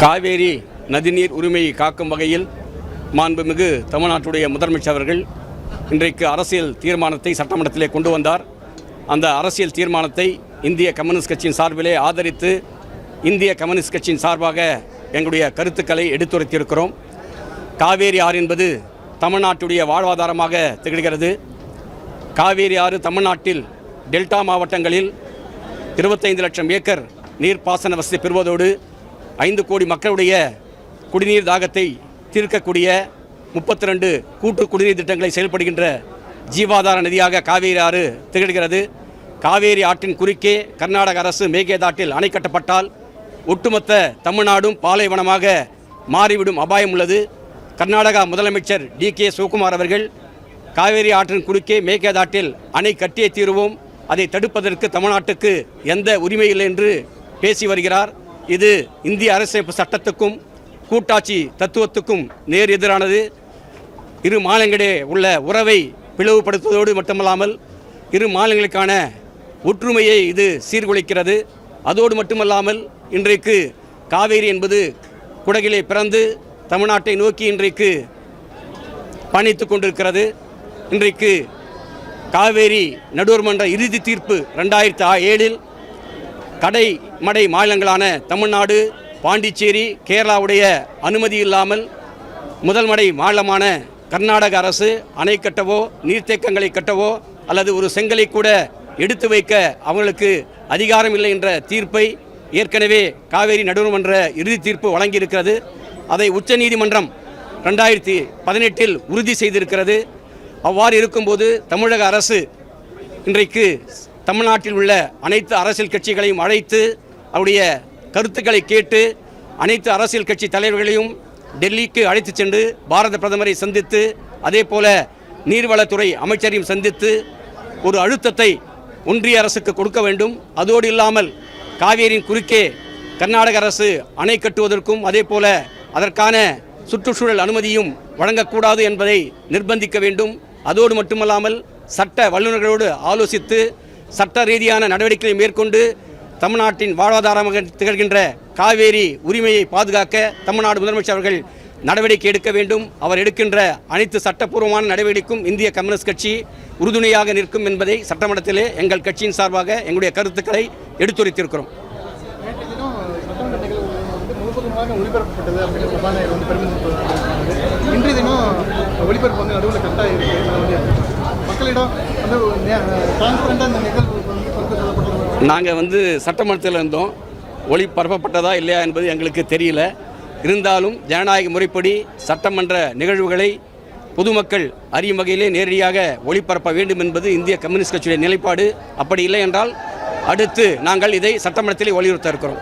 காவேரி நதிநீர் உரிமையை காக்கும் வகையில் மாண்புமிகு தமிழ்நாட்டுடைய முதலமைச்சர் அவர்கள் இன்றைக்கு அரசியல் தீர்மானத்தை சட்டமன்றத்திலே கொண்டு வந்தார். அந்த அரசியல் தீர்மானத்தை இந்திய கம்யூனிஸ்ட் கட்சியின் சார்பிலே ஆதரித்து இந்திய கம்யூனிஸ்ட் கட்சியின் சார்பாக எங்களுடைய கருத்துக்களை எடுத்துரைத்திருக்கிறோம். காவேரி ஆறு என்பது தமிழ்நாட்டுடைய வாழ்வாதாரமாக திகழ்கிறது. காவேரி ஆறு தமிழ்நாட்டில் டெல்டா மாவட்டங்களில் 25 லட்சம் ஏக்கர் நீர்ப்பாசன வசதி பெறுவதோடு 5 கோடி மக்களுடைய குடிநீர் தாகத்தை தீர்க்கக்கூடிய 32 கூட்டு குடிநீர் திட்டங்களை செயல்படுகின்ற ஜீவாதார நதியாக காவேரி ஆறு திகழ்கிறது. காவேரி ஆற்றின் குறுக்கே கர்நாடக அரசு மேகேதாட்டில் அணை கட்டப்பட்டால் ஒட்டுமொத்த தமிழ்நாடும் பாலைவனமாக மாறிவிடும் அபாயம் உள்ளது. கர்நாடகா முதலமைச்சர் DK சிவகுமார் அவர்கள் காவேரி ஆற்றின் குறுக்கே மேகேதாட்டில் அணை கட்டியே தீருவோம், அதை தடுப்பதற்கு தமிழ்நாட்டுக்கு எந்த உரிமை இல்லை என்று பேசி வருகிறார். இது இந்திய அரசியலமைப்பு சட்டத்துக்கும் கூட்டாட்சி தத்துவத்துக்கும் நேர் எதிரானது. இரு மாநிலங்களிடையே உள்ள உறவை பிளவுபடுத்துவதோடு மட்டுமல்லாமல் இரு மாநிலங்களுக்கான ஒற்றுமையை இது சீர்குலைக்கிறது. அதோடு மட்டுமல்லாமல் இன்றைக்கு காவேரி என்பது குடகிலே பிறந்து தமிழ்நாட்டை நோக்கி இன்றைக்கு பயணித்து கொண்டிருக்கிறது. இன்றைக்கு காவேரி நடுவர்மன்ற இறுதி தீர்ப்பு 2007 கடைமடை மாநிலங்களான தமிழ்நாடு, பாண்டிச்சேரி, கேரளாவுடைய அனுமதி இல்லாமல் முதல் மடை மாநிலமான கர்நாடக அரசு அணை கட்டவோ நீர்த்தேக்கங்களை கட்டவோ அல்லது ஒரு செங்கலை கூட எடுத்து வைக்க அவர்களுக்கு அதிகாரம் இல்லை என்ற தீர்ப்பை ஏற்கனவே காவேரி நடுவர்மன்ற இறுதி தீர்ப்பு வழங்கியிருக்கிறது. அதை உச்சநீதிமன்றம் 2018 உறுதி செய்திருக்கிறது. அவ்வாறு இருக்கும்போது தமிழக அரசு இன்றைக்கு தமிழ்நாட்டில் உள்ள அனைத்து அரசியல் கட்சிகளையும் அழைத்து அவருடைய கருத்துக்களை கேட்டு அனைத்து அரசியல் கட்சி தலைவர்களையும் டெல்லிக்கு அழைத்து சென்று பாரத பிரதமரை சந்தித்து அதே போல நீர்வளத்துறை அமைச்சரையும் சந்தித்து ஒரு அழுத்தத்தை ஒன்றிய அரசுக்கு கொடுக்க வேண்டும். அதோடு இல்லாமல் காவேரியின் குறுக்கே கர்நாடக அரசு அணை கட்டுவதற்கும் அதே போல அதற்கான சுற்றுச்சூழல் அனுமதியும் வழங்கக்கூடாது என்பதை நிர்பந்திக்க வேண்டும். அதோடு மட்டுமல்லாமல் சட்ட வல்லுநர்களோடு ஆலோசித்து சட்ட ரீதியான நடவடிக்கைகளை மேற்கொண்டு தமிழ்நாட்டின் வாழ்வாதாரமாக திகழ்கின்ற காவேரி உரிமையை பாதுகாக்க தமிழ்நாடு முதலமைச்சர் அவர்கள் நடவடிக்கை எடுக்க வேண்டும். அவர் எடுக்கின்ற அனைத்து சட்டப்பூர்வமான நடவடிக்கைக்கும் இந்திய கம்யூனிஸ்ட் கட்சி உறுதுணையாக நிற்கும் என்பதை சட்டமன்றத்திலே எங்கள் கட்சியின் சார்பாக எங்களுடைய கருத்துக்களை எடுத்துரைத்திருக்கிறோம். ஒளிபரப்பப்பட்டது அப்படின்னு சபாநாயகர் இன்றைய தினம் ஒளிபரப்பு வந்து நடுவில் கரெக்டாக இருக்குது. மக்களிடம் வந்து டிரான்ஸ்பரண்டாக இந்த நிகழ்வு நாங்கள் சட்டமன்றத்தில் இருந்தோம். ஒளிபரப்பப்பட்டதா இல்லையா என்பது எங்களுக்கு தெரியல. இருந்தாலும் ஜனநாயக முறைப்படி சட்டமன்ற நிகழ்வுகளை பொதுமக்கள் அறியும் வகையிலே நேரடியாக ஒளிபரப்ப வேண்டும் என்பது இந்திய கம்யூனிஸ்ட் கட்சியுடைய நிலைப்பாடு. அப்படி இல்லை என்றால் அடுத்து நாங்கள் இதை சட்டமன்றத்திலே வலியுறுத்த இருக்கிறோம்.